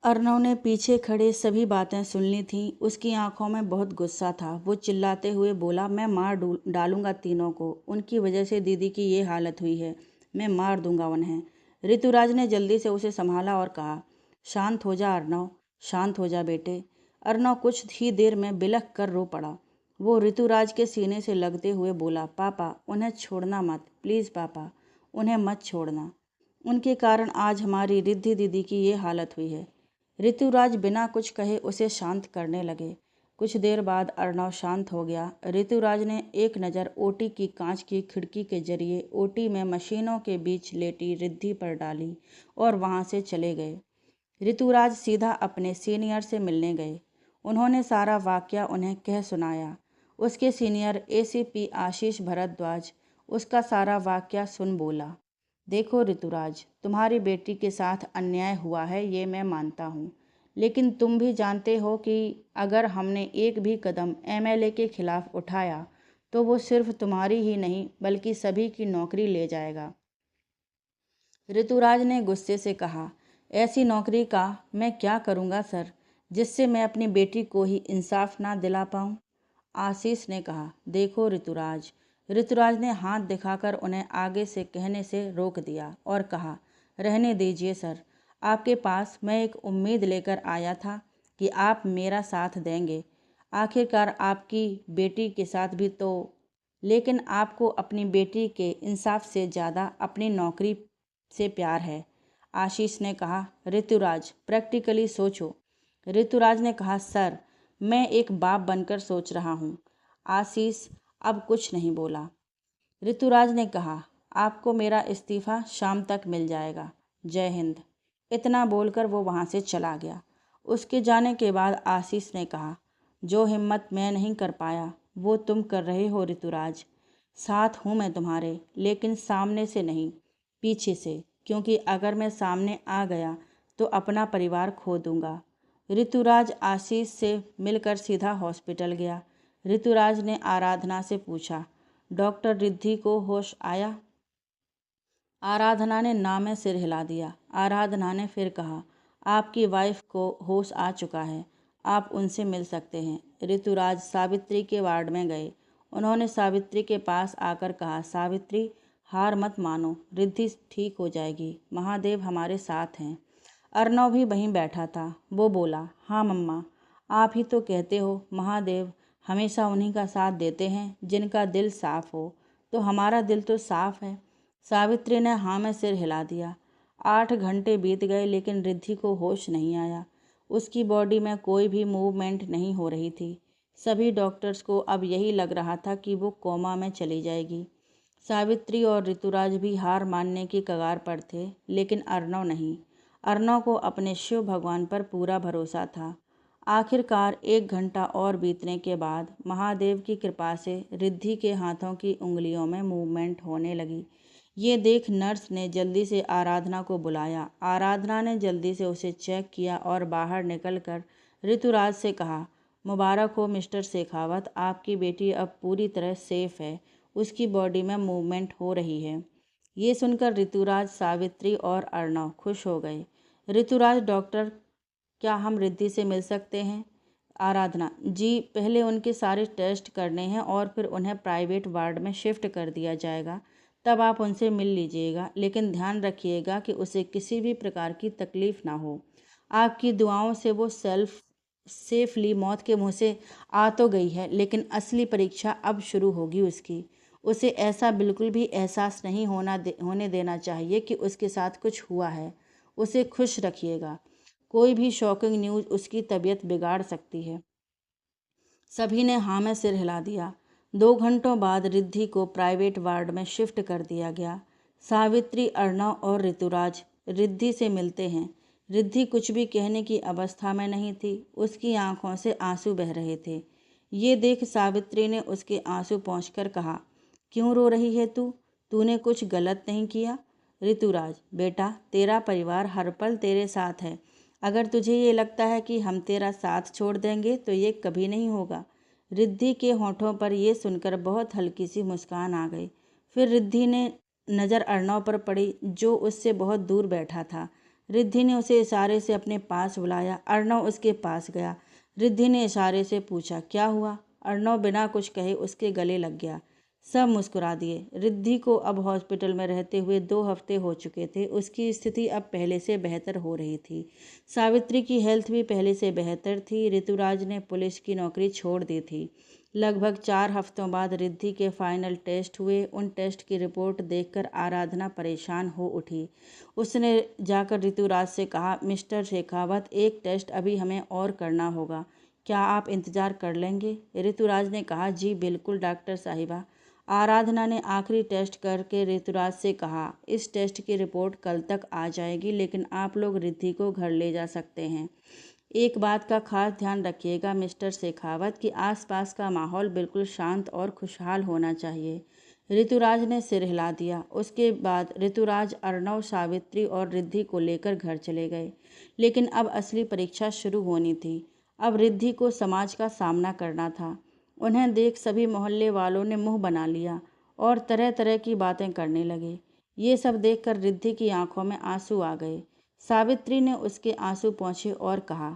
अर्नव ने पीछे खड़े सभी बातें सुन ली थीं। उसकी आंखों में बहुत गुस्सा था। वो चिल्लाते हुए बोला, मैं मार डालूंगा तीनों को। उनकी वजह से दीदी की ये हालत हुई है। मैं मार दूंगा उन्हें। ऋतुराज ने जल्दी से उसे संभाला और कहा, शांत हो जा अर्नव, शांत हो जा बेटे। अर्नव कुछ ही देर में बिलख कर रो पड़ा। वो ऋतुराज के सीने से लगते हुए बोला, पापा उन्हें छोड़ना मत, प्लीज़ पापा, उन्हें मत छोड़ना। उनके कारण आज हमारी रिद्धि दीदी की ये हालत हुई है। ऋतुराज बिना कुछ कहे उसे शांत करने लगे। कुछ देर बाद अर्नव शांत हो गया। ऋतुराज ने एक नज़र ओटी की कांच की खिड़की के जरिए ओटी में मशीनों के बीच लेटी रिद्धि पर डाली और वहां से चले गए। ऋतुराज सीधा अपने सीनियर से मिलने गए। उन्होंने सारा वाकया उन्हें कह सुनाया। उसके सीनियर एसीपी आशीष भरद्वाज उसका सारा वाकया सुन बोला, देखो ऋतुराज, तुम्हारी बेटी के साथ अन्याय हुआ है, ये मैं मानता हूँ, लेकिन तुम भी जानते हो कि अगर हमने एक भी कदम एमएलए के खिलाफ उठाया तो वो सिर्फ तुम्हारी ही नहीं बल्कि सभी की नौकरी ले जाएगा। ऋतुराज ने गुस्से से कहा, ऐसी नौकरी का मैं क्या करूँगा सर, जिससे मैं अपनी बेटी को ही इंसाफ ना दिला पाऊँ। आशीष ने कहा, देखो ऋतुराज। ऋतुराज ने हाथ दिखाकर उन्हें आगे से कहने से रोक दिया और कहा, रहने दीजिए सर, आपके पास मैं एक उम्मीद लेकर आया था कि आप मेरा साथ देंगे। आखिरकार आपकी बेटी के साथ भी तो, लेकिन आपको अपनी बेटी के इंसाफ से ज़्यादा अपनी नौकरी से प्यार है। आशीष ने कहा, ऋतुराज प्रैक्टिकली सोचो। ऋतुराज ने कहा, सर मैं एक बाप बनकर सोच रहा हूँ। आशीष अब कुछ नहीं बोला। ऋतुराज ने कहा, आपको मेरा इस्तीफा शाम तक मिल जाएगा। जय हिंद। इतना बोलकर वो वहाँ से चला गया। उसके जाने के बाद आशीष ने कहा, जो हिम्मत मैं नहीं कर पाया वो तुम कर रहे हो ऋतुराज। साथ हूँ मैं तुम्हारे, लेकिन सामने से नहीं, पीछे से, क्योंकि अगर मैं सामने आ गया तो अपना परिवार खो दूंगा। ऋतुराज आशीष से मिलकर सीधा हॉस्पिटल गया। ऋतुराज ने आराधना से पूछा, डॉक्टर रिद्धि को होश आया? आराधना ने ना में सिर हिला दिया। आराधना ने फिर कहा, आपकी वाइफ को होश आ चुका है, आप उनसे मिल सकते हैं। ऋतुराज सावित्री के वार्ड में गए। उन्होंने सावित्री के पास आकर कहा, सावित्री हार मत मानो, रिद्धि ठीक हो जाएगी, महादेव हमारे साथ हैं। अर्नव भी वहीं बैठा था। वो बोला, हाँ मम्मा, आप ही तो कहते हो महादेव हमेशा उन्हीं का साथ देते हैं जिनका दिल साफ हो, तो हमारा दिल तो साफ है। सावित्री ने हाँ में सिर हिला दिया। 8 घंटे बीत गए लेकिन रिद्धि को होश नहीं आया। उसकी बॉडी में कोई भी मूवमेंट नहीं हो रही थी। सभी डॉक्टर्स को अब यही लग रहा था कि वो कोमा में चली जाएगी। सावित्री और ऋतुराज भी हार मानने की कगार पर थे, लेकिन अर्नव नहीं। अर्नव को अपने शिव भगवान पर पूरा भरोसा था। आखिरकार 1 घंटा और बीतने के बाद महादेव की कृपा से रिद्धि के हाथों की उंगलियों में मूवमेंट होने लगी। ये देख नर्स ने जल्दी से आराधना को बुलाया। आराधना ने जल्दी से उसे चेक किया और बाहर निकलकर ऋतुराज से कहा, मुबारक हो मिस्टर शेखावत, आपकी बेटी अब पूरी तरह सेफ है, उसकी बॉडी में मूवमेंट हो रही है। ये सुनकर ऋतुराज, सावित्री और अर्नव खुश हो गए। ऋतुराज, डॉक्टर क्या हम रिद्धि से मिल सकते हैं? आराधना, जी पहले उनके सारे टेस्ट करने हैं और फिर उन्हें प्राइवेट वार्ड में शिफ्ट कर दिया जाएगा, तब आप उनसे मिल लीजिएगा, लेकिन ध्यान रखिएगा कि उसे किसी भी प्रकार की तकलीफ़ ना हो। आपकी दुआओं से वो सेफली मौत के मुंह से आ तो गई है, लेकिन असली परीक्षा अब शुरू होगी उसकी। उसे ऐसा बिल्कुल भी एहसास नहीं होने देना चाहिए कि उसके साथ कुछ हुआ है। उसे खुश रखिएगा। कोई भी शॉकिंग न्यूज़ उसकी तबीयत बिगाड़ सकती है। सभी ने हाँ में सिर हिला दिया। 2 घंटों बाद रिद्धि को प्राइवेट वार्ड में शिफ्ट कर दिया गया। सावित्री, अर्नव और ऋतुराज रिद्धि से मिलते हैं। रिद्धि कुछ भी कहने की अवस्था में नहीं थी। उसकी आंखों से आंसू बह रहे थे। ये देख सावित्री ने उसके आंसू पोंछकर कहा, क्यों रो रही है तू? तूने कुछ गलत नहीं किया। ऋतुराज, बेटा तेरा परिवार हर पल तेरे साथ है। अगर तुझे ये लगता है कि हम तेरा साथ छोड़ देंगे तो ये कभी नहीं होगा। रिद्धि के होठों पर यह सुनकर बहुत हल्की सी मुस्कान आ गई। फिर रिद्धि ने नज़र अर्नव पर पड़ी जो उससे बहुत दूर बैठा था। रिद्धि ने उसे इशारे से अपने पास बुलाया। अर्णव उसके पास गया। रिद्धि ने इशारे से पूछा, क्या हुआ? अर्णव बिना कुछ कहे उसके गले लग गया। सब मुस्कुरा दिए। रिद्धि को अब हॉस्पिटल में रहते हुए 2 हफ्ते हो चुके थे। उसकी स्थिति अब पहले से बेहतर हो रही थी। सावित्री की हेल्थ भी पहले से बेहतर थी। ऋतुराज ने पुलिस की नौकरी छोड़ दी थी। लगभग 4 हफ्तों बाद रिद्धि के फाइनल टेस्ट हुए। उन टेस्ट की रिपोर्ट देखकर आराधना परेशान हो उठी। उसने जाकर ऋतुराज से कहा, मिस्टर शेखावत, एक टेस्ट अभी हमें और करना होगा, क्या आप इंतज़ार कर लेंगे? ऋतुराज ने कहा, जी बिल्कुल डॉक्टर साहिबा। आराधना ने आखिरी टेस्ट करके ऋतुराज से कहा, इस टेस्ट की रिपोर्ट कल तक आ जाएगी, लेकिन आप लोग रिद्धि को घर ले जा सकते हैं। एक बात का खास ध्यान रखिएगा मिस्टर शेखावत कि आसपास का माहौल बिल्कुल शांत और खुशहाल होना चाहिए। ऋतुराज ने सिर हिला दिया। उसके बाद ऋतुराज अर्णव, सावित्री और रिद्धि को लेकर घर चले गए। लेकिन अब असली परीक्षा शुरू होनी थी। अब रिद्धि को समाज का सामना करना था। उन्हें देख सभी मोहल्ले वालों ने मुंह बना लिया और तरह तरह की बातें करने लगे। ये सब देखकर रिद्धि की आंखों में आंसू आ गए। सावित्री ने उसके आंसू पोंछे और कहा,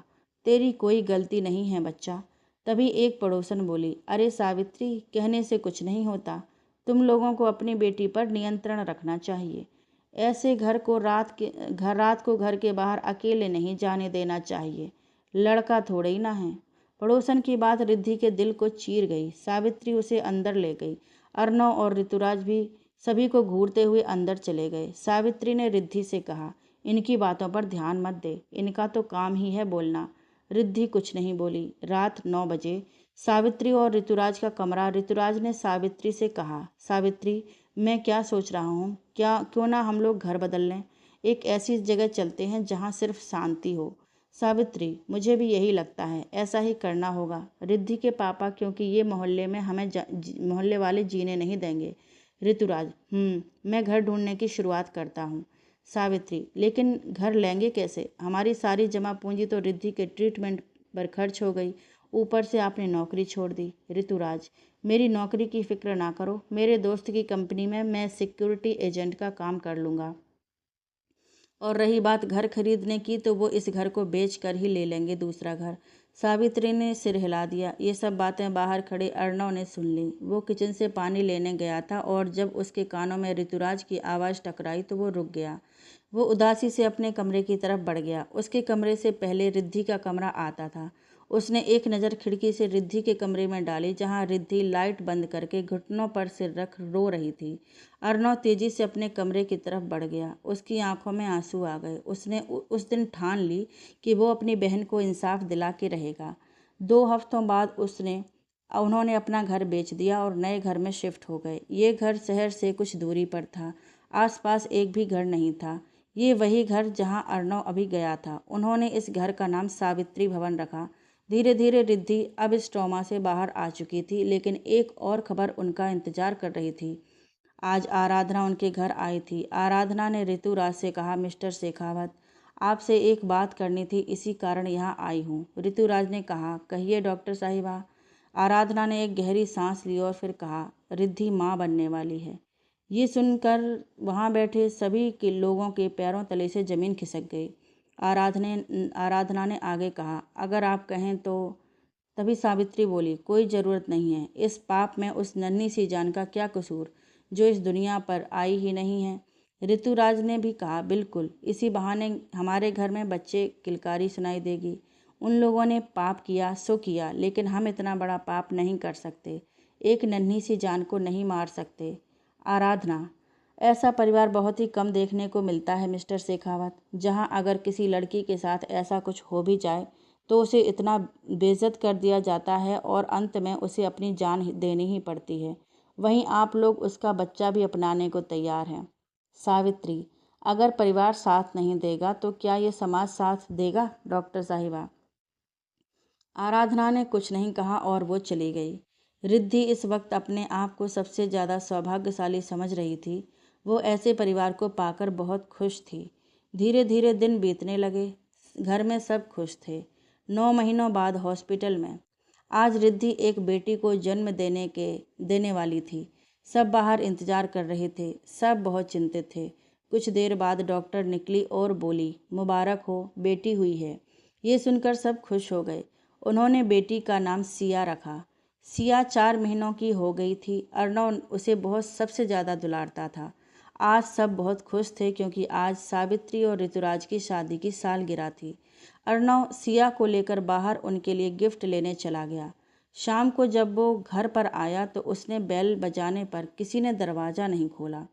तेरी कोई गलती नहीं है बच्चा। तभी एक पड़ोसन बोली, अरे सावित्री, कहने से कुछ नहीं होता। तुम लोगों को अपनी बेटी पर नियंत्रण रखना चाहिए। ऐसे रात को घर के बाहर अकेले नहीं जाने देना चाहिए। लड़का थोड़े ही ना है। पड़ोसन की बात रिद्धि के दिल को चीर गई। सावित्री उसे अंदर ले गई। अर्णव और ऋतुराज भी सभी को घूरते हुए अंदर चले गए। सावित्री ने रिद्धि से कहा, इनकी बातों पर ध्यान मत दे, इनका तो काम ही है बोलना। रिद्धि कुछ नहीं बोली। रात 9 बजे सावित्री और ऋतुराज का कमरा। ऋतुराज ने सावित्री से कहा, सावित्री, मैं क्या सोच रहा हूँ, क्यों ना हम लोग घर बदल लें, एक ऐसी जगह चलते हैं जहाँ सिर्फ शांति हो। सावित्री, मुझे भी यही लगता है, ऐसा ही करना होगा। रिद्धि के पापा, क्योंकि ये मोहल्ले में हमें मोहल्ले वाले जीने नहीं देंगे। ऋतुराज, मैं घर ढूंढने की शुरुआत करता हूँ। सावित्री, लेकिन घर लेंगे कैसे? हमारी सारी जमा पूंजी तो रिद्धि के ट्रीटमेंट पर खर्च हो गई, ऊपर से आपने नौकरी छोड़ दी। ऋतुराज, मेरी नौकरी की फिक्र ना करो, मेरे दोस्त की कंपनी में मैं सिक्योरिटी एजेंट का काम कर लूँगा। और रही बात घर खरीदने की, तो वो इस घर को बेच कर ही ले लेंगे दूसरा घर। सावित्री ने सिर हिला दिया। ये सब बातें बाहर खड़े अर्णव ने सुन ली। वो किचन से पानी लेने गया था और जब उसके कानों में ऋतुराज की आवाज़ टकराई तो वो रुक गया। वो उदासी से अपने कमरे की तरफ बढ़ गया। उसके कमरे से पहले रिद्धि का कमरा आता था। उसने एक नज़र खिड़की से रिद्धि के कमरे में डाली, जहाँ रिद्धि लाइट बंद करके घुटनों पर सिर रख रो रही थी। अर्णव तेजी से अपने कमरे की तरफ बढ़ गया। उसकी आंखों में आंसू आ गए। उसने उस दिन ठान ली कि वो अपनी बहन को इंसाफ दिला के रहेगा। 2 हफ्तों बाद उन्होंने अपना घर बेच दिया और नए घर में शिफ्ट हो गए। ये घर शहर से कुछ दूरी पर था। आसपास एक भी घर नहीं था। ये वही घर जहाँ अर्णव अभी गया था। उन्होंने इस घर का नाम सावित्री भवन रखा। धीरे धीरे रिद्धि अब इस ट्रॉमा से बाहर आ चुकी थी, लेकिन एक और खबर उनका इंतजार कर रही थी। आज आराधना उनके घर आई थी। आराधना ने ऋतुराज से कहा, मिस्टर शेखावत, आपसे एक बात करनी थी, इसी कारण यहाँ आई हूँ। ऋतुराज ने कहा, कहिए डॉक्टर साहिबा। आराधना ने एक गहरी सांस ली और फिर कहा, रिद्धि माँ बनने वाली है। ये सुनकर वहाँ बैठे सभी के लोगों के पैरों तले से जमीन खिसक गई। आराधना ने आगे कहा, अगर आप कहें तो। तभी सावित्री बोली, कोई ज़रूरत नहीं है। इस पाप में उस नन्ही सी जान का क्या कसूर, जो इस दुनिया पर आई ही नहीं है। ऋतुराज ने भी कहा, बिल्कुल, इसी बहाने हमारे घर में बच्चे किलकारी सुनाई देगी। उन लोगों ने पाप किया सो किया, लेकिन हम इतना बड़ा पाप नहीं कर सकते। एक नन्ही सी जान को नहीं मार सकते। आराधना, ऐसा परिवार बहुत ही कम देखने को मिलता है मिस्टर शेखावत, जहां अगर किसी लड़की के साथ ऐसा कुछ हो भी जाए तो उसे इतना बेइज्जत कर दिया जाता है और अंत में उसे अपनी जान देनी ही पड़ती है। वहीं आप लोग उसका बच्चा भी अपनाने को तैयार हैं। सावित्री, अगर परिवार साथ नहीं देगा तो क्या ये समाज साथ देगा डॉक्टर साहिबा? आराधना ने कुछ नहीं कहा और वो चली गई। रिद्धि इस वक्त अपने आप को सबसे ज़्यादा सौभाग्यशाली समझ रही थी। वो ऐसे परिवार को पाकर बहुत खुश थी। धीरे धीरे दिन बीतने लगे। घर में सब खुश थे। 9 महीनों बाद हॉस्पिटल में आज रिद्धि एक बेटी को जन्म देने वाली थी। सब बाहर इंतजार कर रहे थे। सब बहुत चिंतित थे। कुछ देर बाद डॉक्टर निकली और बोली, मुबारक हो, बेटी हुई है। ये सुनकर सब खुश हो गए। उन्होंने बेटी का नाम सिया रखा। सिया 4 महीनों की हो गई थी। अर्णव उसे बहुत सबसे ज़्यादा दुलारता था। आज सब बहुत खुश थे क्योंकि आज सावित्री और ऋतुराज की शादी की सालगिरह थी। अर्णव सिया को लेकर बाहर उनके लिए गिफ्ट लेने चला गया। शाम को जब वो घर पर आया तो उसने बेल बजाने पर किसी ने दरवाज़ा नहीं खोला।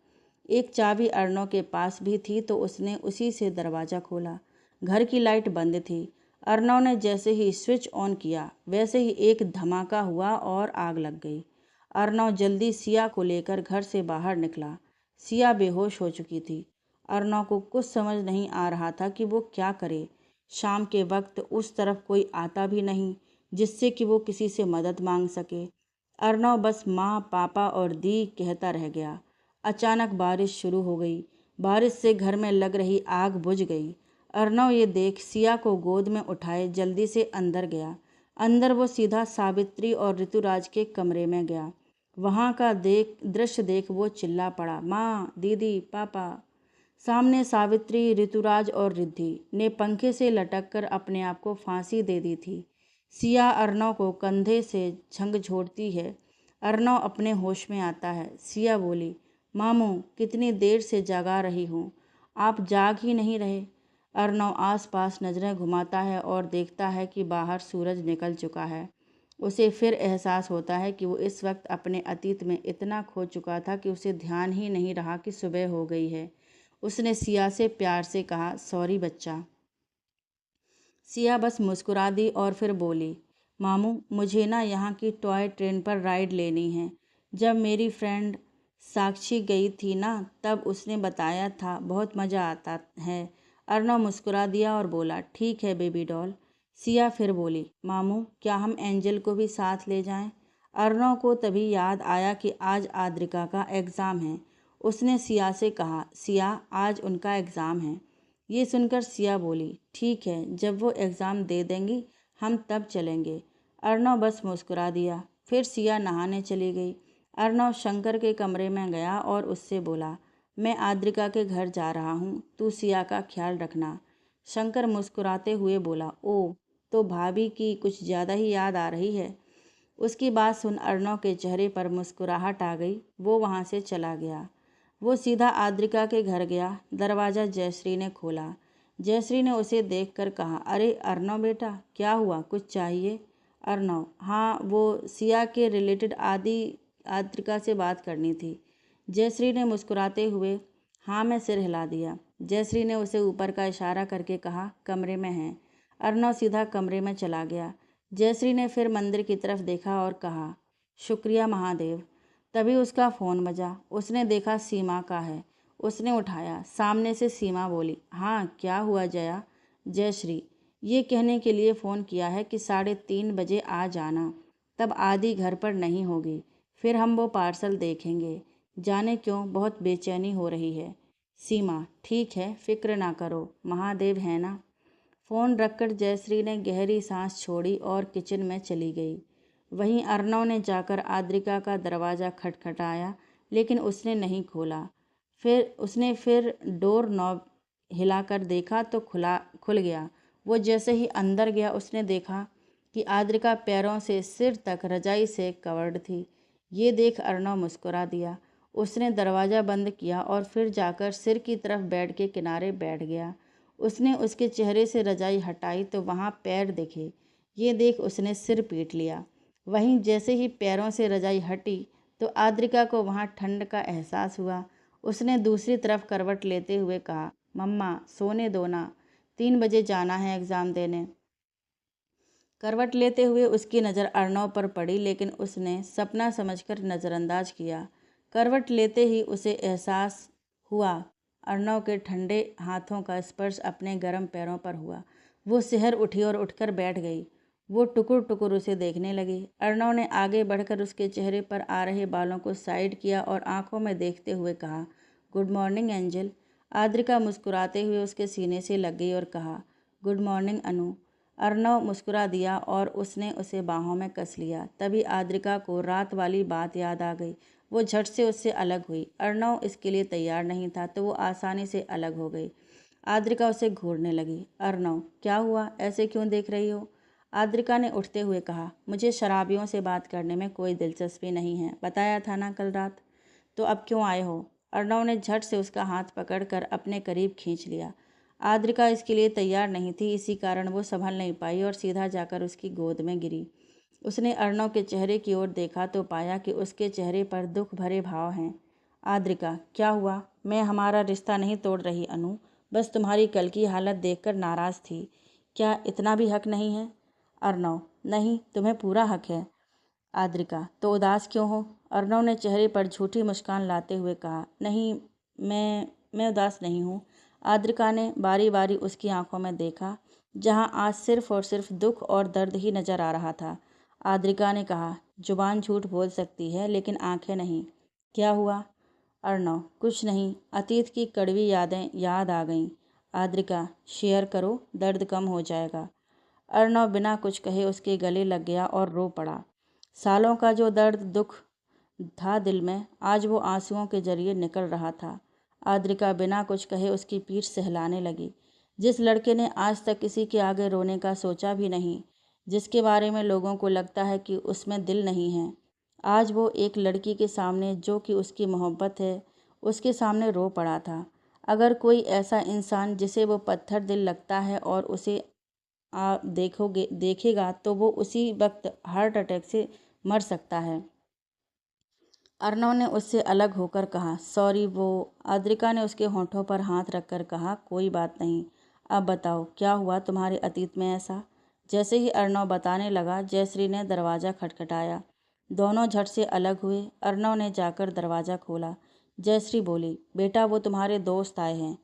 एक चाबी अर्णव के पास भी थी तो उसने उसी से दरवाज़ा खोला। घर की लाइट बंद थी। अर्णव ने जैसे ही स्विच ऑन किया वैसे ही एक धमाका हुआ और आग लग गई। अर्णव जल्दी सिया को लेकर घर से बाहर निकला। सिया बेहोश हो चुकी थी। अर्णव को कुछ समझ नहीं आ रहा था कि वो क्या करे। शाम के वक्त उस तरफ कोई आता भी नहीं जिससे कि वो किसी से मदद मांग सके। अर्णव बस माँ, पापा और दी कहता रह गया। अचानक बारिश शुरू हो गई। बारिश से घर में लग रही आग बुझ गई। अर्णव ये देख सिया को गोद में उठाए जल्दी से अंदर गया। अंदर वो सीधा सावित्री और ऋतुराज के कमरे में गया। वहाँ का दृश्य देख वो चिल्ला पड़ा, माँ, दीदी, पापा। सामने सावित्री, ऋतुराज और रिद्धि ने पंखे से लटककर अपने आप को फांसी दे दी थी। सिया अर्णव को कंधे से झकझोरती है। अर्णव अपने होश में आता है। सिया बोली, मामू, कितनी देर से जगा रही हूँ, आप जाग ही नहीं रहे। अर्णव आसपास नज़रें घुमाता है और देखता है कि बाहर सूरज निकल चुका है। उसे फिर एहसास होता है कि वो इस वक्त अपने अतीत में इतना खो चुका था कि उसे ध्यान ही नहीं रहा कि सुबह हो गई है। उसने सिया से प्यार से कहा, सॉरी बच्चा। सिया बस मुस्कुरा दी और फिर बोली, मामू, मुझे ना यहाँ की टॉय ट्रेन पर राइड लेनी है। जब मेरी फ्रेंड साक्षी गई थी ना तब उसने बताया था, बहुत मज़ा आता है। अर्णव मुस्कुरा दिया और बोला, ठीक है बेबी डॉल। सिया फिर बोली, मामू, क्या हम एंजल को भी साथ ले जाएं? अर्णव को तभी याद आया कि आज आद्रिका का एग्ज़ाम है। उसने सिया से कहा, सिया, आज उनका एग्ज़ाम है। ये सुनकर सिया बोली, ठीक है, जब वो एग्ज़ाम दे देंगी हम तब चलेंगे। अर्णव बस मुस्कुरा दिया। फिर सिया नहाने चली गई। अर्णव शंकर के कमरे में गया और उससे बोला, मैं आद्रिका के घर जा रहा हूँ, तू सिया का ख्याल रखना। शंकर मुस्कुराते हुए बोला, ओ, तो भाभी की कुछ ज़्यादा ही याद आ रही है। उसकी बात सुन अर्णव के चेहरे पर मुस्कुराहट आ गई। वो वहाँ से चला गया। वो सीधा आद्रिका के घर गया। दरवाज़ा जयश्री ने खोला। जयश्री ने उसे देखकर कहा, अरे अर्णव बेटा, क्या हुआ, कुछ चाहिए? अर्णव, हाँ, वो सिया के रिलेटेड आद्रिका से बात करनी थी। जयश्री ने मुस्कुराते हुए हाँ में सिर हिला दिया। जयश्री ने उसे ऊपर का इशारा करके कहा, कमरे में है। अर्णव सीधा कमरे में चला गया। जयश्री ने फिर मंदिर की तरफ देखा और कहा, शुक्रिया महादेव। तभी उसका फ़ोन बजा। उसने देखा सीमा का है। उसने उठाया। सामने से सीमा बोली, हाँ, क्या हुआ जया? जयश्री, ये कहने के लिए फ़ोन किया है कि 3:30 बजे आ जाना, तब आदि घर पर नहीं होगी। फिर हम वो पार्सल देखेंगे। जाने क्यों बहुत बेचैनी हो रही है। सीमा, ठीक है, फिक्र ना करो, महादेव है ना। फ़ोन रखकर जयश्री ने गहरी सांस छोड़ी और किचन में चली गई। वहीं अर्णव ने जाकर आद्रिका का दरवाज़ा खटखटाया, लेकिन उसने नहीं खोला। फिर डोर नॉब हिलाकर देखा तो खुल गया। वो जैसे ही अंदर गया उसने देखा कि आद्रिका पैरों से सिर तक रजाई से कवर्ड थी। ये देख अर्णव मुस्कुरा दिया। उसने दरवाज़ा बंद किया और फिर जाकर सिर की तरफ बेड के किनारे बैठ गया। उसने उसके चेहरे से रजाई हटाई तो वहाँ पैर दिखे। ये देख उसने सिर पीट लिया। वहीं जैसे ही पैरों से रजाई हटी तो आद्रिका को वहाँ ठंड का एहसास हुआ। उसने दूसरी तरफ करवट लेते हुए कहा, मम्मा, सोने दो ना, 3 बजे जाना है एग्ज़ाम देने। करवट लेते हुए उसकी नज़र अर्णव पर पड़ी, लेकिन उसने सपना समझकर नज़रअंदाज किया। करवट लेते ही उसे एहसास हुआ अर्णव के ठंडे हाथों का स्पर्श अपने गर्म पैरों पर हुआ। वो सिहर उठी और उठकर बैठ गई। वो टुकुर टुकुर उसे देखने लगी। अर्णव ने आगे बढ़कर उसके चेहरे पर आ रहे बालों को साइड किया और आंखों में देखते हुए कहा, गुड मॉर्निंग एंजल। आद्रिका मुस्कुराते हुए उसके सीने से लग गई और कहा, गुड मॉर्निंग अनु। अर्णव मुस्कुरा दिया और उसने उसे बाहों में कस लिया। तभी आद्रिका को रात वाली बात याद आ गई। वो झट से उससे अलग हुई। अर्णव इसके लिए तैयार नहीं था तो वो आसानी से अलग हो गई। आद्रिका उसे घूरने लगी। अर्णव, क्या हुआ, ऐसे क्यों देख रही हो? आद्रिका ने उठते हुए कहा, मुझे शराबियों से बात करने में कोई दिलचस्पी नहीं है। बताया था ना कल रात। तो अब क्यों आए हो? अर्णव ने झट से उसका हाथ पकड़कर अपने करीब खींच लिया। आद्रिका इसके लिए तैयार नहीं थी, इसी कारण वो संभल नहीं पाई और सीधा जाकर उसकी गोद में गिरी। उसने अर्णव के चेहरे की ओर देखा तो पाया कि उसके चेहरे पर दुख भरे भाव हैं। आद्रिका, क्या हुआ? मैं हमारा रिश्ता नहीं तोड़ रही अनु, बस तुम्हारी कल की हालत देखकर नाराज़ थी। क्या इतना भी हक नहीं है? अर्णव, नहीं, तुम्हें पूरा हक है। आद्रिका, तो उदास क्यों हो? अर्णव ने चेहरे पर झूठी मुस्कान लाते हुए कहा, नहीं, मैं उदास नहीं हूँ। आद्रिका ने बारी बारी उसकी आंखों में देखा, जहाँ आज सिर्फ और सिर्फ दुख और दर्द ही नजर आ रहा था। आद्रिका ने कहा, जुबान झूठ बोल सकती है लेकिन आंखें नहीं। क्या हुआ? अर्णव, कुछ नहीं, अतीत की कड़वी यादें याद आ गईं। आद्रिका, शेयर करो, दर्द कम हो जाएगा। अर्णव बिना कुछ कहे उसके गले लग गया और रो पड़ा। सालों का जो दर्द दुख था दिल में, आज वो आंसुओं के जरिए निकल रहा था। आद्रिका बिना कुछ कहे उसकी पीठ सहलाने लगी। जिस लड़के ने आज तक किसी के आगे रोने का सोचा भी नहीं, जिसके बारे में लोगों को लगता है कि उसमें दिल नहीं है, आज वो एक लड़की के सामने जो कि उसकी मोहब्बत है, उसके सामने रो पड़ा था। अगर कोई ऐसा इंसान जिसे वो पत्थर दिल लगता है और उसे देखेगा तो वो उसी वक्त हार्ट अटैक से मर सकता है। अर्णव ने उससे अलग होकर कहा, सॉरी वो। आद्रिका ने उसके होंठों पर हाथ रखकर कहा, कोई बात नहीं। अब बताओ, क्या हुआ तुम्हारे अतीत में ऐसा? जैसे ही अर्णव बताने लगा, जयश्री ने दरवाज़ा खटखटाया। दोनों झट से अलग हुए। अर्णव ने जाकर दरवाज़ा खोला। जयश्री बोली, बेटा वो तुम्हारे दोस्त आए हैं।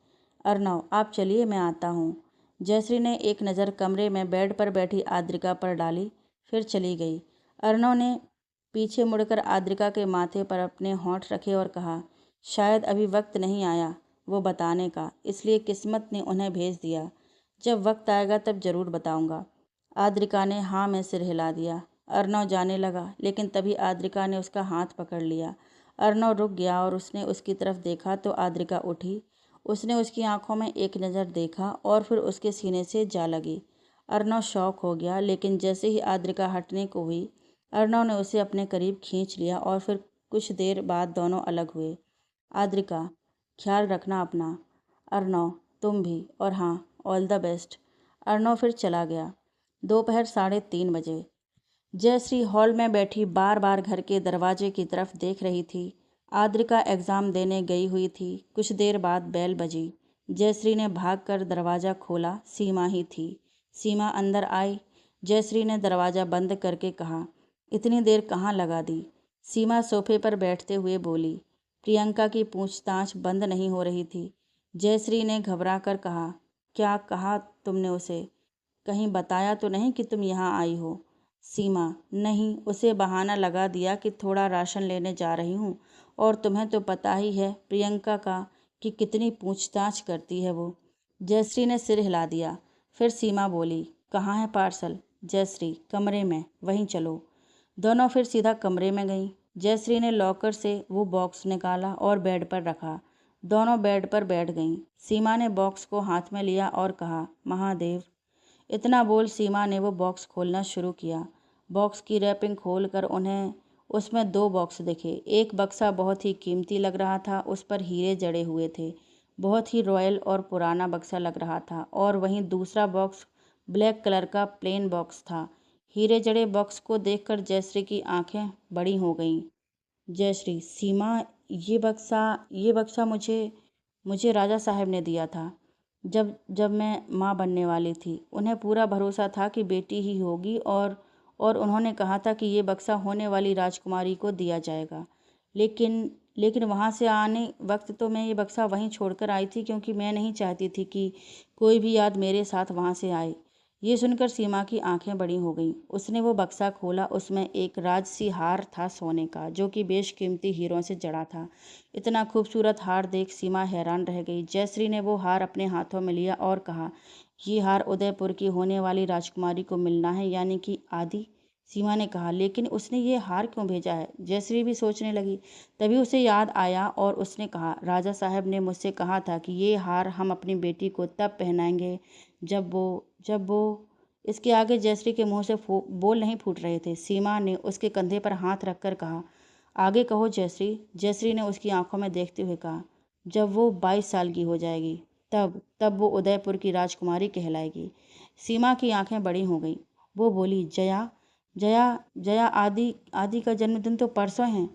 अर्णव, आप चलिए, मैं आता हूँ। जयश्री ने एक नज़र कमरे में बेड पर बैठी आद्रिका पर डाली, फिर चली गई। अर्णव ने पीछे मुड़कर आद्रिका के माथे पर अपने होंठ रखे और कहा, शायद अभी वक्त नहीं आया वो बताने का, इसलिए किस्मत ने उन्हें भेज दिया। जब वक्त आएगा तब जरूर बताऊंगा। आद्रिका ने हाँ में सिर हिला दिया। अर्णव जाने लगा, लेकिन तभी आद्रिका ने उसका हाथ पकड़ लिया। अर्णव रुक गया और उसने उसकी तरफ देखा तो आद्रिका उठी। उसने उसकी आंखों में एक नज़र देखा और फिर उसके सीने से जा लगी। अर्णव शॉक हो गया, लेकिन जैसे ही आद्रिका हटने को हुई, अर्णव ने उसे अपने करीब खींच लिया और फिर कुछ देर बाद दोनों अलग हुए। आद्रिका, ख्याल रखना अपना। अर्णव, तुम भी, और हाँ, ऑल द बेस्ट। अर्णव फिर चला गया। दोपहर 3:30 बजे। जयश्री हॉल में बैठी बार बार घर के दरवाजे की तरफ देख रही थी। आद्रिका एग्ज़ाम देने गई हुई थी। कुछ देर बाद बेल बजी। जयश्री ने भागकर दरवाज़ा खोला। सीमा ही थी। सीमा अंदर आई। जयश्री ने दरवाज़ा बंद करके कहा, इतनी देर कहाँ लगा दी? सीमा सोफे पर बैठते हुए बोली। प्रियंका की पूछताछ बंद नहीं हो रही थी। जयश्री ने घबराकर कहा, क्या कहा तुमने उसे? कहीं बताया तो नहीं कि तुम यहाँ आई हो? सीमा, नहीं, उसे बहाना लगा दिया कि थोड़ा राशन लेने जा रही हूँ, और तुम्हें तो पता ही है प्रियंका का कि कितनी पूछताछ करती है वो। जयश्री ने सिर हिला दिया। फिर सीमा बोली, कहाँ है पार्सल? जयश्री, कमरे में, वहीं चलो। दोनों फिर सीधा कमरे में गईं। जयश्री ने लॉकर से वो बॉक्स निकाला और बेड पर रखा। दोनों बेड पर बैठ गईं। सीमा ने बॉक्स को हाथ में लिया और कहा, महादेव। इतना बोल सीमा ने वो बॉक्स खोलना शुरू किया। बॉक्स की रैपिंग खोलकर उन्हें उसमें 2 बॉक्स दिखे। एक बक्सा बहुत ही कीमती लग रहा था, उस पर हीरे जड़े हुए थे। बहुत ही रॉयल और पुराना बक्सा लग रहा था। और वहीं दूसरा बॉक्स ब्लैक कलर का प्लेन बॉक्स था। हीरे जड़े बॉक्स को देखकर जयश्री की आंखें बड़ी हो गईं। जयश्री, सीमा, ये बक्सा मुझे मुझे राजा साहब ने दिया था जब जब मैं माँ बनने वाली थी। उन्हें पूरा भरोसा था कि बेटी ही होगी, और उन्होंने कहा था कि ये बक्सा होने वाली राजकुमारी को दिया जाएगा। लेकिन वहाँ से आने वक्त तो मैं ये बक्सा वहीं छोड़कर आई थी, क्योंकि मैं नहीं चाहती थी कि कोई भी याद मेरे साथ वहाँ से आए। ये सुनकर सीमा की आंखें बड़ी हो गईं। उसने वो बक्सा खोला। उसमें एक राजसी हार था सोने का, जो कि बेशकीमती हीरों से जड़ा था। इतना खूबसूरत हार देख सीमा हैरान रह गई। जयश्री ने वो हार अपने हाथों में लिया और कहा, ये हार उदयपुर की होने वाली राजकुमारी को मिलना है, यानी कि आदि। सीमा ने कहा, लेकिन उसने ये हार क्यों भेजा है? जयश्री भी सोचने लगी। तभी उसे याद आया और उसने कहा, राजा साहब ने मुझसे कहा था कि ये हार हम अपनी बेटी को तब पहनाएंगे जब वो इसके आगे जयश्री के मुंह से बोल नहीं फूट रहे थे। सीमा ने उसके कंधे पर हाथ रखकर कहा, आगे कहो जयश्री। जयश्री ने उसकी आंखों में देखते हुए कहा, जब वो 22 साल की हो जाएगी तब तब वो उदयपुर की राजकुमारी कहलाएगी। सीमा की आंखें बड़ी हो गईं। वो बोली, जया जया जया आदि आदि का जन्मदिन तो परसों है।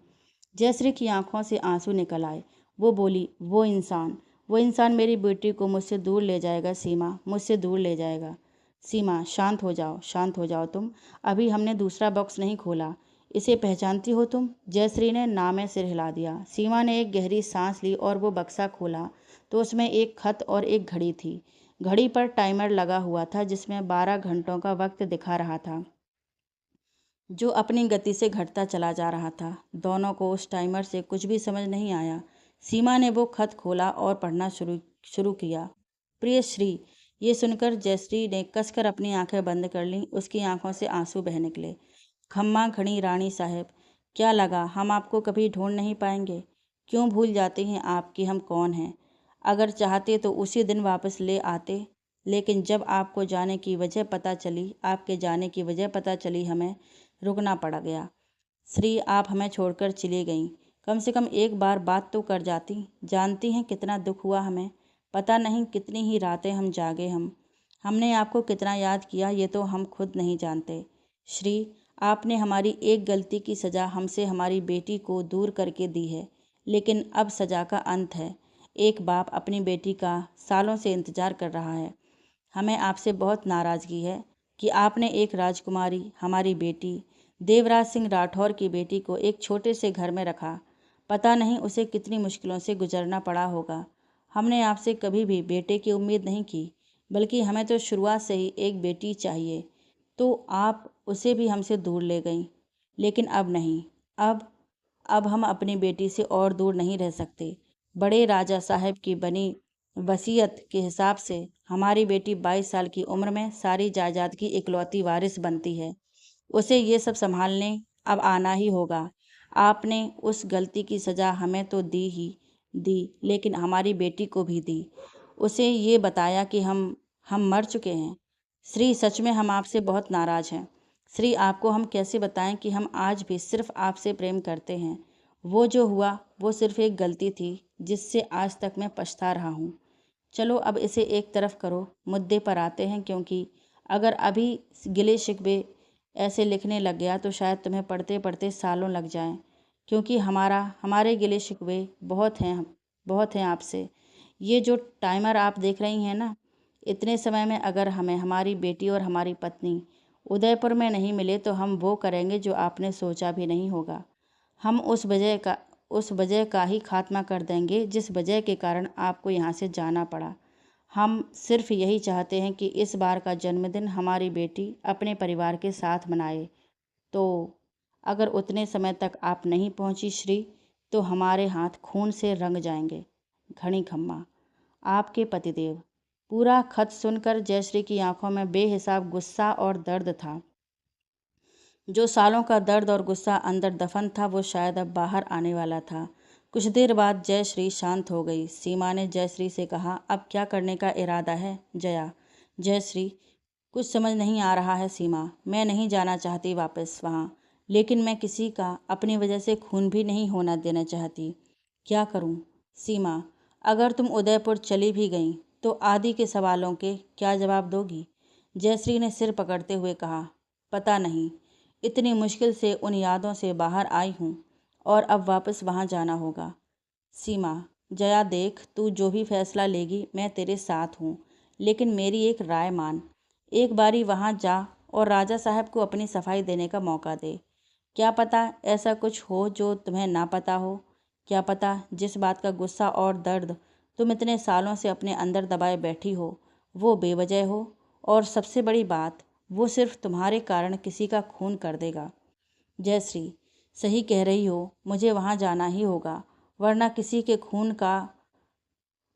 जयश्री की आंखों से आंसू निकल आए। वो बोली, वो इंसान मेरी बेटी को मुझसे दूर ले जाएगा सीमा, मुझसे दूर ले जाएगा। सीमा, शांत हो जाओ तुम। अभी हमने दूसरा बॉक्स नहीं खोला। इसे पहचानती हो तुम? जयश्री ने ना में सिर हिला दिया। सीमा ने एक गहरी सांस ली और वो बक्सा खोला तो उसमें एक खत और एक घड़ी थी। घड़ी पर टाइमर लगा हुआ था जिसमें 12 घंटों का वक्त दिखा रहा था, जो अपनी गति से घटता चला जा रहा था। दोनों को उस टाइमर से कुछ भी समझ नहीं आया। सीमा ने वो खत खोला और पढ़ना शुरू शुरू किया। प्रिय श्री। ये सुनकर जयश्री ने कसकर अपनी आंखें बंद कर लीं। उसकी आंखों से आंसू बह निकले। खम्मा घड़ी रानी साहब, क्या लगा हम आपको कभी ढूंढ नहीं पाएंगे? क्यों भूल जाते हैं आप कि हम कौन हैं? अगर चाहते तो उसी दिन वापस ले आते, लेकिन जब आपके जाने की वजह पता चली हमें रुकना पड़ गया। श्री, आप हमें छोड़कर चली गईं। कम से कम एक बार बात तो कर जाती। जानती हैं कितना दुख हुआ हमें। पता नहीं कितनी ही रातें हम जागे। हमने आपको कितना याद किया ये तो हम खुद नहीं जानते। श्री, आपने हमारी एक गलती की सज़ा हमसे हमारी बेटी को दूर करके दी है, लेकिन अब सज़ा का अंत है। एक बाप अपनी बेटी का सालों से इंतज़ार कर रहा है। हमें आपसे बहुत नाराज़गी है कि आपने एक राजकुमारी, हमारी बेटी देवराज सिंह राठौर की बेटी को एक छोटे से घर में रखा। पता नहीं उसे कितनी मुश्किलों से गुजरना पड़ा होगा। हमने आपसे कभी भी बेटे की उम्मीद नहीं की, बल्कि हमें तो शुरुआत से ही एक बेटी चाहिए, तो आप उसे भी हमसे दूर ले गईं। लेकिन अब नहीं। अब अब हम अपनी बेटी से और दूर नहीं रह सकते। बड़े राजा साहब की बनी वसीयत के हिसाब से हमारी बेटी 22 साल की उम्र में सारी जायदाद की इकलौती वारिस बनती है। उसे ये सब संभालने अब आना ही होगा। आपने उस गलती की सज़ा हमें तो दी, लेकिन हमारी बेटी को भी दी। उसे ये बताया कि हम मर चुके हैं। श्री, सच में हम आपसे बहुत नाराज़ हैं। श्री, आपको हम कैसे बताएं कि हम आज भी सिर्फ आपसे प्रेम करते हैं। वो जो हुआ वो सिर्फ एक गलती थी जिससे आज तक मैं पछता रहा हूँ। चलो अब इसे एक तरफ करो, मुद्दे पर आते हैं, क्योंकि अगर अभी गिले शिकवे ऐसे लिखने लग गया तो शायद तुम्हें पढ़ते पढ़ते सालों लग जाएं, क्योंकि हमारे गिले शिकवे बहुत हैं आपसे। ये जो टाइमर आप देख रही हैं ना, इतने समय में अगर हमें हमारी बेटी और हमारी पत्नी उदयपुर में नहीं मिले तो हम वो करेंगे जो आपने सोचा भी नहीं होगा। हम उस वजह का ही खात्मा कर देंगे जिस वजह के कारण आपको यहाँ से जाना पड़ा। हम सिर्फ यही चाहते हैं कि इस बार का जन्मदिन हमारी बेटी अपने परिवार के साथ मनाए। तो अगर उतने समय तक आप नहीं पहुंची श्री, तो हमारे हाथ खून से रंग जाएंगे। घनी खम्मा, आपके पतिदेव। पूरा खत सुनकर जयश्री की आंखों में बेहिसाब गुस्सा और दर्द था। जो सालों का दर्द और गुस्सा अंदर दफन था वो शायद अब बाहर आने वाला था। कुछ देर बाद जयश्री शांत हो गई। सीमा ने जयश्री से कहा, अब क्या करने का इरादा है जया? जयश्री, कुछ समझ नहीं आ रहा है सीमा। मैं नहीं जाना चाहती वापस वहाँ, लेकिन मैं किसी का अपनी वजह से खून भी नहीं होना देना चाहती। क्या करूँ? सीमा, अगर तुम उदयपुर चली भी गई तो आदि के सवालों के क्या जवाब दोगी? जयश्री ने सिर पकड़ते हुए कहा, पता नहीं। इतनी मुश्किल से उन यादों से बाहर आई हूँ और अब वापस वहाँ जाना होगा। सीमा, जया देख, तू जो भी फैसला लेगी मैं तेरे साथ हूँ, लेकिन मेरी एक राय मान। एक बारी वहाँ जा और राजा साहब को अपनी सफाई देने का मौका दे। क्या पता ऐसा कुछ हो जो तुम्हें ना पता हो। क्या पता जिस बात का गुस्सा और दर्द तुम इतने सालों से अपने अंदर दबाए बैठी हो वो बेवजह हो, और सबसे बड़ी बात, वो सिर्फ तुम्हारे कारण किसी का खून कर देगा। जयश्री, सही कह रही हो, मुझे वहाँ जाना ही होगा, वरना किसी के खून का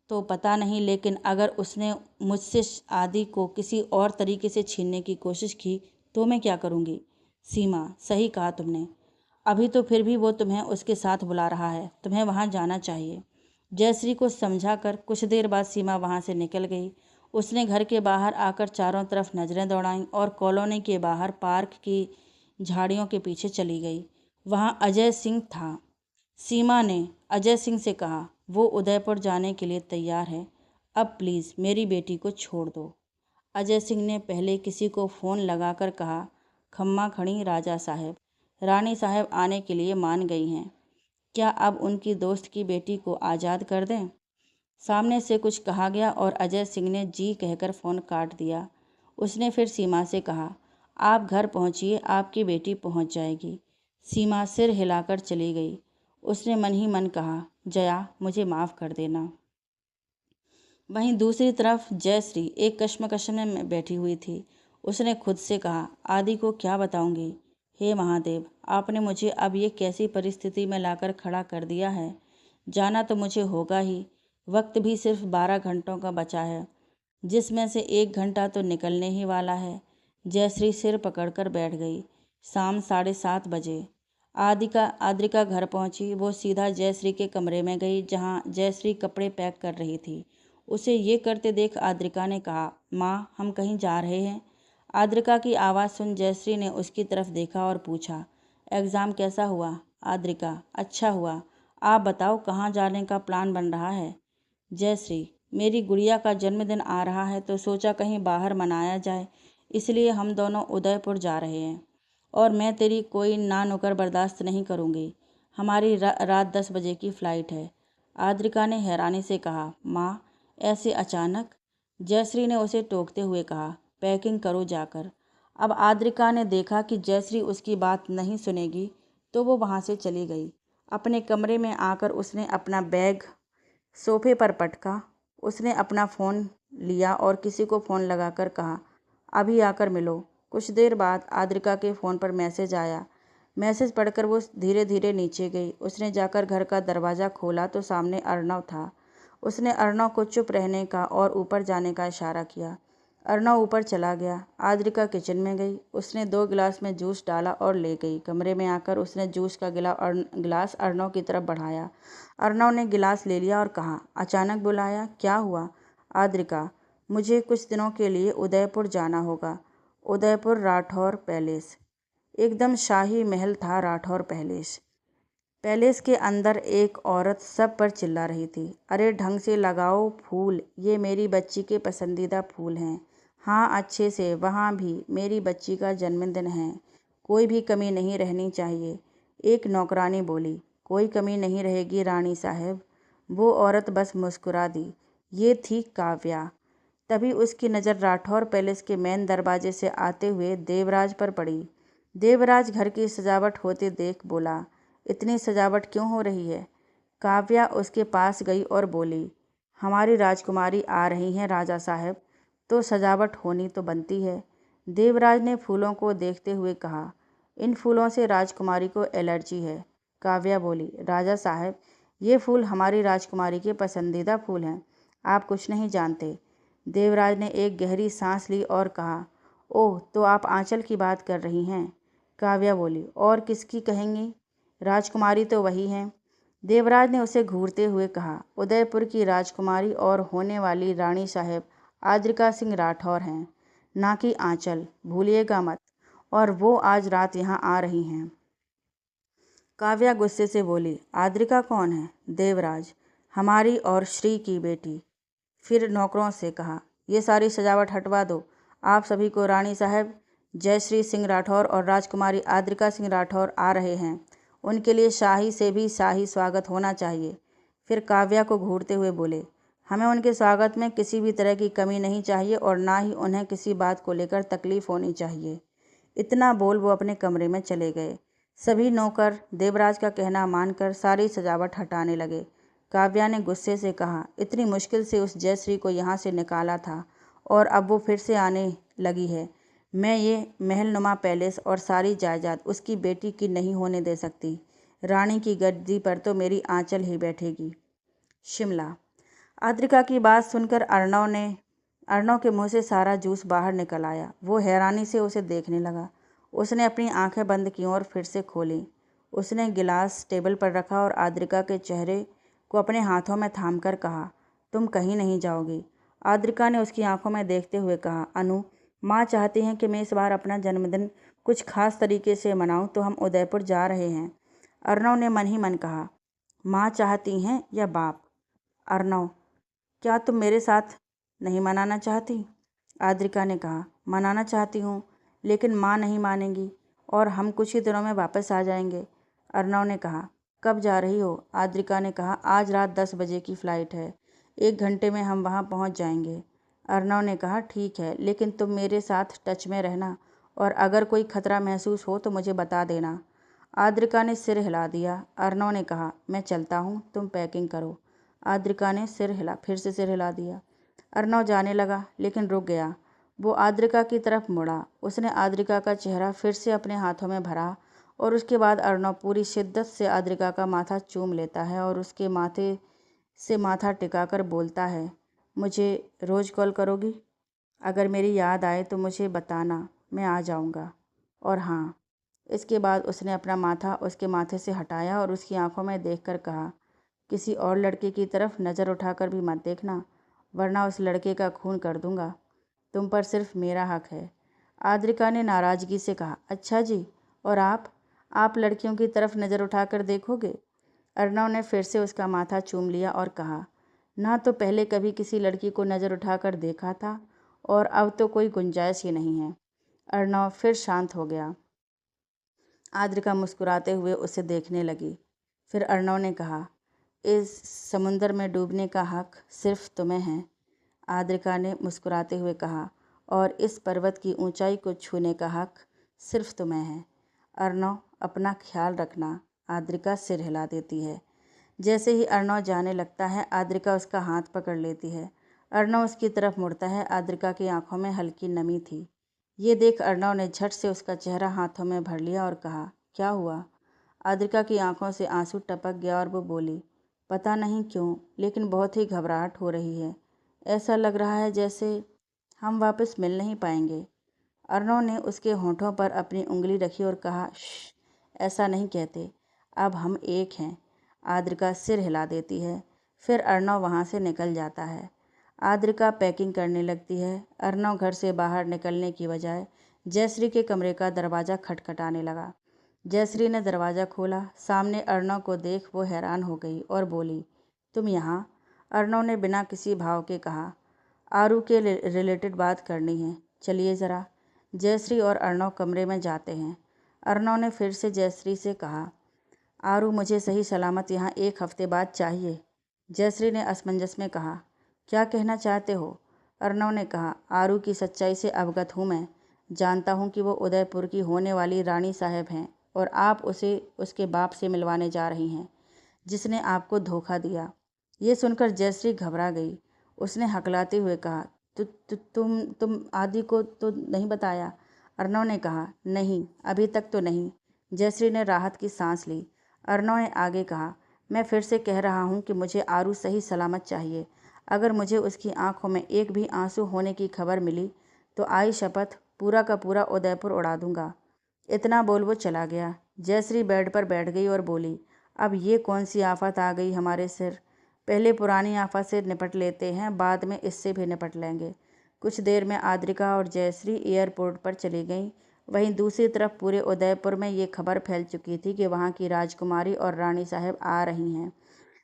तो पता नहीं, लेकिन अगर उसने मुझसे आदि को किसी और तरीके से छीनने की कोशिश की तो मैं क्या करूँगी? सीमा, सही कहा तुमने। अभी तो फिर भी वो तुम्हें उसके साथ बुला रहा है, तुम्हें वहाँ जाना चाहिए। जयश्री को समझाकर कुछ देर बाद सीमा वहाँ से निकल गई। उसने घर के बाहर आकर चारों तरफ नजरें दौड़ाईं और कॉलोनी के बाहर पार्क की झाड़ियों के पीछे चली गई। वहाँ अजय सिंह था। सीमा ने अजय सिंह से कहा, वो उदयपुर जाने के लिए तैयार है, अब प्लीज़ मेरी बेटी को छोड़ दो। अजय सिंह ने पहले किसी को फ़ोन लगाकर कहा, खम्मा खड़ी राजा साहब, रानी साहब आने के लिए मान गई हैं। क्या अब उनकी दोस्त की बेटी को आज़ाद कर दें? सामने से कुछ कहा गया और अजय सिंह ने जी कहकर फ़ोन काट दिया। उसने फिर सीमा से कहा, आप घर पहुंचिए, आपकी बेटी पहुंच जाएगी। सीमा सिर हिलाकर चली गई। उसने मन ही मन कहा, जया मुझे माफ़ कर देना। वहीं दूसरी तरफ जयश्री एक कश्मकश में बैठी हुई थी। उसने खुद से कहा, आदि को क्या बताऊंगी? हे महादेव, आपने मुझे अब ये कैसी परिस्थिति में लाकर खड़ा कर दिया है। जाना तो मुझे होगा ही। वक्त भी सिर्फ 12 घंटों का बचा है, जिसमें से 1 घंटा तो निकलने ही वाला है। जयश्री सिर पकड़कर बैठ गई। शाम 7:30 बजे आद्रिका घर पहुंची। वो सीधा जयश्री के कमरे में गई, जहां जयश्री कपड़े पैक कर रही थी। उसे ये करते देख आद्रिका ने कहा, माँ हम कहीं जा रहे हैं। आद्रिका की आवाज़ सुन जयश्री ने उसकी तरफ देखा और पूछा, एग्ज़ाम कैसा हुआ? आद्रिका, अच्छा हुआ। आप बताओ कहाँ जाने का प्लान बन रहा है? जयश्री, मेरी गुड़िया का जन्मदिन आ रहा है तो सोचा कहीं बाहर मनाया जाए, इसलिए हम दोनों उदयपुर जा रहे हैं। और मैं तेरी कोई ना नुकर बर्दाश्त नहीं करूँगी। हमारी रात 10 बजे की फ़्लाइट है। आद्रिका ने हैरानी से कहा, माँ ऐसे अचानक? जयश्री ने उसे टोकते हुए कहा, पैकिंग करो जाकर। अब आद्रिका ने देखा कि जयश्री उसकी बात नहीं सुनेगी, तो वो वहाँ से चली गई। अपने कमरे में आकर उसने अपना बैग सोफे पर पटका। उसने अपना फ़ोन लिया और किसी को फ़ोन लगाकर कहा, अभी आकर मिलो। कुछ देर बाद आद्रिका के फ़ोन पर मैसेज आया। मैसेज पढ़कर वो धीरे धीरे नीचे गई। उसने जाकर घर का दरवाज़ा खोला तो सामने अर्णव था। उसने अर्णव को चुप रहने का और ऊपर जाने का इशारा किया। अर्णव ऊपर चला गया। आद्रिका किचन में गई। उसने 2 गिलास में जूस डाला और ले गई। कमरे में आकर उसने जूस का गिलास अर्णव की तरफ बढ़ाया। अर्णव ने गिलास ले लिया और कहा, अचानक बुलाया, क्या हुआ? आद्रिका, मुझे कुछ दिनों के लिए उदयपुर जाना होगा। उदयपुर राठौर पैलेस। एकदम शाही महल था राठौर पैलेस। पैलेस के अंदर एक औरत सब पर चिल्ला रही थी, अरे ढंग से लगाओ फूल, ये मेरी बच्ची के पसंदीदा फूल हैं। हाँ अच्छे से, वहाँ भी मेरी बच्ची का जन्मदिन है, कोई भी कमी नहीं रहनी चाहिए। एक नौकरानी बोली, कोई कमी नहीं रहेगी रानी साहब। वो औरत बस मुस्कुरा दी। ये थी काव्या। तभी उसकी नज़र राठौर पैलेस के मेन दरवाजे से आते हुए देवराज पर पड़ी। देवराज घर की सजावट होते देख बोला, इतनी सजावट क्यों हो रही है? काव्या उसके पास गई और बोली, हमारी राजकुमारी आ रही हैं राजा साहब, तो सजावट होनी तो बनती है। देवराज ने फूलों को देखते हुए कहा, इन फूलों से राजकुमारी को एलर्जी है। काव्या बोली, राजा साहब ये फूल हमारी राजकुमारी के पसंदीदा फूल हैं, आप कुछ नहीं जानते। देवराज ने एक गहरी सांस ली और कहा, ओह तो आप आंचल की बात कर रही हैं? काव्या बोली, और किसकी कहेंगी, राजकुमारी तो वही हैं। देवराज ने उसे घूरते हुए कहा, उदयपुर की राजकुमारी और होने वाली रानी साहब आद्रिका सिंह राठौर हैं, ना कि आंचल, भूलिएगा मत। और वो आज रात यहाँ आ रही हैं। काव्या गुस्से से बोली, आद्रिका कौन है? देवराज, हमारी और श्री की बेटी। फिर नौकरों से कहा, ये सारी सजावट हटवा दो। आप सभी को रानी साहब जयश्री सिंह राठौर और राजकुमारी आद्रिका सिंह राठौर आ रहे हैं, उनके लिए शाही से भी शाही स्वागत होना चाहिए। फिर काव्या को घूरते हुए बोले, हमें उनके स्वागत में किसी भी तरह की कमी नहीं चाहिए और ना ही उन्हें किसी बात को लेकर तकलीफ होनी चाहिए। इतना बोल वो अपने कमरे में चले गए। सभी नौकर देवराज का कहना मानकर सारी सजावट हटाने लगे। काव्या ने गुस्से से कहा, इतनी मुश्किल से उस जयश्री को यहाँ से निकाला था और अब वो फिर से आने लगी है। मैं ये महलनुमा पैलेस और सारी जायदाद उसकी बेटी की नहीं होने दे सकती। रानी की गद्दी पर तो मेरी आंचल ही बैठेगी। शिमला। आद्रिका की बात सुनकर अर्णव के मुंह से सारा जूस बाहर निकल आया। वो हैरानी से उसे देखने लगा। उसने अपनी आंखें बंद की और फिर से खोली। उसने गिलास टेबल पर रखा और आद्रिका के चेहरे को अपने हाथों में थामकर कहा, तुम कहीं नहीं जाओगी। आद्रिका ने उसकी आंखों में देखते हुए कहा, अनु, माँ चाहती हैं कि मैं इस बार अपना जन्मदिन कुछ खास तरीके से मनाऊं, तो हम उदयपुर जा रहे हैं। अर्णव ने मन ही मन कहा, माँ चाहती हैं या बाप? अर्णव, क्या तुम मेरे साथ नहीं मनाना चाहती? आद्रिका ने कहा, मनाना चाहती हूँ, लेकिन माँ नहीं मानेंगी और हम कुछ ही दिनों में वापस आ जाएंगे। अर्णव ने कहा, कब जा रही हो? आद्रिका ने कहा, आज रात 10 बजे की फ़्लाइट है, 1 घंटे में हम वहाँ पहुँच जाएंगे। अर्णव ने कहा, ठीक है, लेकिन तुम मेरे साथ टच में रहना और अगर कोई खतरा महसूस हो तो मुझे बता देना। आद्रिका ने सिर हिला दिया। अर्णव ने कहा, मैं चलता हूँ, तुम पैकिंग करो। आद्रिका ने फिर से सिर हिला दिया। अर्णव जाने लगा, लेकिन रुक गया। वो आद्रिका की तरफ मुड़ा। उसने आद्रिका का चेहरा फिर से अपने हाथों में भरा और उसके बाद अर्णव पूरी शिद्दत से आद्रिका का माथा चूम लेता है और उसके माथे से माथा टिकाकर बोलता है, मुझे रोज़ कॉल करोगी? अगर मेरी याद आए तो मुझे बताना, मैं आ जाऊंगा। और हाँ। इसके बाद उसने अपना माथा उसके माथे से हटाया और उसकी आंखों में देखकर कहा, किसी और लड़के की तरफ नज़र उठाकर भी मत देखना, वरना उस लड़के का खून कर दूंगा। तुम पर सिर्फ मेरा हक है। आद्रिका ने नाराज़गी से कहा, अच्छा जी, और आप लड़कियों की तरफ नज़र उठाकर देखोगे? अर्णव ने फिर से उसका माथा चूम लिया और कहा, ना तो पहले कभी किसी लड़की को नज़र उठाकर देखा था और अब तो कोई गुंजाइश ही नहीं है। अर्णव फिर शांत हो गया। आद्रिका मुस्कुराते हुए उसे देखने लगी। फिर अर्णव ने कहा, इस समुंदर में डूबने का हक सिर्फ तुम्हें है। आद्रिका ने मुस्कुराते हुए कहा, और इस पर्वत की ऊंचाई को छूने का हक सिर्फ तुम्हें है। अर्णव, अपना ख्याल रखना। आद्रिका सिर हिला देती है। जैसे ही अर्णव जाने लगता है, आद्रिका उसका हाथ पकड़ लेती है। अर्णव उसकी तरफ मुड़ता है। आद्रिका की आंखों में हल्की नमी थी। ये देख अर्णव ने झट से उसका चेहरा हाथों में भर लिया और कहा, क्या हुआ? आद्रिका की आंखों से आंसू टपक गया और वो बोली, पता नहीं क्यों, लेकिन बहुत ही घबराहट हो रही है। ऐसा लग रहा है जैसे हम वापस मिल नहीं पाएंगे। अर्णव ने उसके होठों पर अपनी उंगली रखी और कहा, श्श, ऐसा नहीं कहते, अब हम एक हैं। आद्रिका सिर हिला देती है। फिर अर्णव वहाँ से निकल जाता है। आद्रिका पैकिंग करने लगती है। अर्णव घर से बाहर निकलने की बजाय जयश्री के कमरे का दरवाज़ा खटखटाने लगा। जयश्री ने दरवाज़ा खोला। सामने अर्णव को देख वो हैरान हो गई और बोली, तुम यहाँ? अर्णव ने बिना किसी भाव के कहा, आरू के रिलेटेड बात करनी है, चलिए ज़रा। जयश्री और अर्णव कमरे में जाते हैं। अर्णव ने फिर से जयश्री से कहा, आरू, मुझे सही सलामत यहाँ 1 हफ्ते बाद चाहिए। जयश्री ने असमंजस में कहा, क्या कहना चाहते हो? अर्णव ने कहा, आरू की सच्चाई से अवगत हूँ मैं। जानता हूँ कि वो उदयपुर की होने वाली रानी साहब हैं और आप उसे उसके बाप से मिलवाने जा रही हैं, जिसने आपको धोखा दिया। ये सुनकर जयश्री घबरा गई। उसने हकलाते हुए कहा, तुम आदि को तो नहीं बताया? अर्णव ने कहा, नहीं, अभी तक तो नहीं। जयश्री ने राहत की सांस ली। अर्णव ने आगे कहा, मैं फिर से कह रहा हूँ कि मुझे आरू सही सलामत चाहिए। अगर मुझे उसकी आंखों में एक भी आंसू होने की खबर मिली तो आई शपथ पूरा का पूरा उदयपुर उड़ा दूंगा। इतना बोल वो चला गया। जयश्री बेड पर बैठ गई और बोली, अब ये कौन सी आफत आ गई हमारे सिर। पहले पुरानी आफत से निपट लेते हैं, बाद में इससे भी निपट लेंगे। कुछ देर में आद्रिका और जयश्री एयरपोर्ट पर चली गईं। वहीं दूसरी तरफ पूरे उदयपुर में ये खबर फैल चुकी थी कि वहाँ की राजकुमारी और रानी साहब आ रही हैं।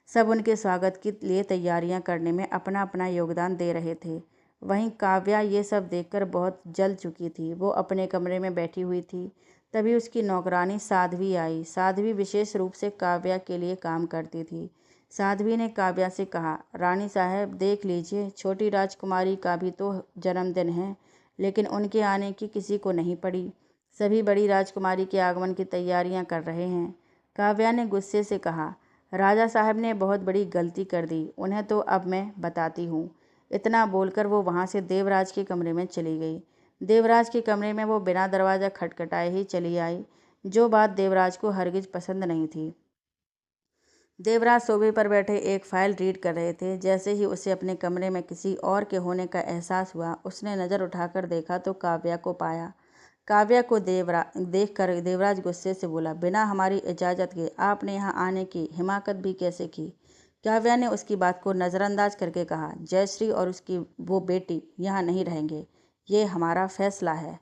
सब उनके स्वागत के लिए तैयारियां करने में अपना अपना योगदान दे रहे थे। वहीं काव्या ये सब देखकर बहुत जल चुकी थी। वो अपने कमरे में बैठी हुई थी। तभी उसकी नौकरानी साध्वी आई। साध्वी विशेष रूप से काव्या के लिए काम करती थी। साध्वी ने काव्या से कहा, रानी साहब देख लीजिए, छोटी राजकुमारी का भी तो जन्मदिन है, लेकिन उनके आने की किसी को नहीं पड़ी। सभी बड़ी राजकुमारी के आगमन की तैयारियां कर रहे हैं। काव्या ने गुस्से से कहा, राजा साहब ने बहुत बड़ी गलती कर दी, उन्हें तो अब मैं बताती हूँ। इतना बोलकर वो वहाँ से देवराज के कमरे में चली गई। देवराज के कमरे में वो बिना दरवाज़ा खटखटाए ही चली आई, जो बात देवराज को हरगिज पसंद नहीं थी। देवराज सोफे पर बैठे एक फाइल रीड कर रहे थे। जैसे ही उसे अपने कमरे में किसी और के होने का एहसास हुआ, उसने नज़र उठाकर देखा तो काव्या को पाया। काव्या को देखकर देवराज गुस्से से बोला, बिना हमारी इजाज़त के आपने यहाँ आने की हिमाकत भी कैसे की? काव्या ने उसकी बात को नज़रअंदाज करके कहा, जयश्री और उसकी वो बेटी यहाँ नहीं रहेंगे, ये हमारा फैसला है।